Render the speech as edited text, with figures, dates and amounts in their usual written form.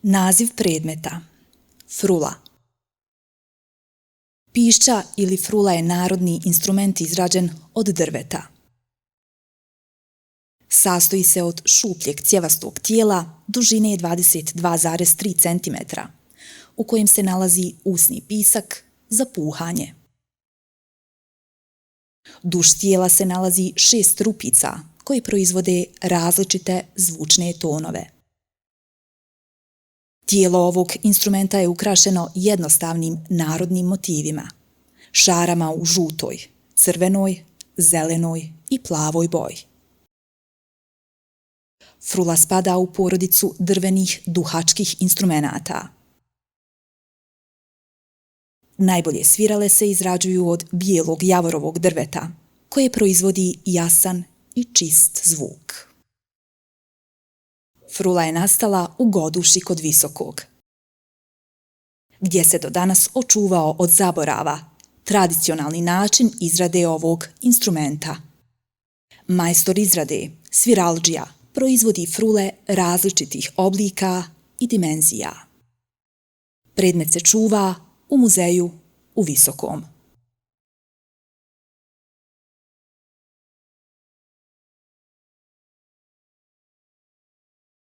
Naziv predmeta. Frula. Pišća ili frula je narodni instrument izrađen od drveta. Sastoji se od šupljeg cjevastog tijela dužine 22,3 cm, u kojem se nalazi usni pisak za puhanje. Duž tijela se nalazi 6 rupica koje proizvode različite zvučne tonove. Tijelo ovog instrumenta je ukrašeno jednostavnim narodnim motivima, šarama u žutoj, crvenoj, zelenoj i plavoj boji. Frula spada u porodicu drvenih duhačkih instrumenata. Najbolje svirale se izrađuju od bijelog javorovog drveta, koje proizvodi jasan i čist zvuk. Frula je nastala u Goduši kod Visokog, gdje se do danas očuvao od zaborava tradicionalni način izrade ovog instrumenta. Majstor izrade, sviraldžija, proizvodi frule različitih oblika i dimenzija. Predmet se čuva u muzeju u Visokom.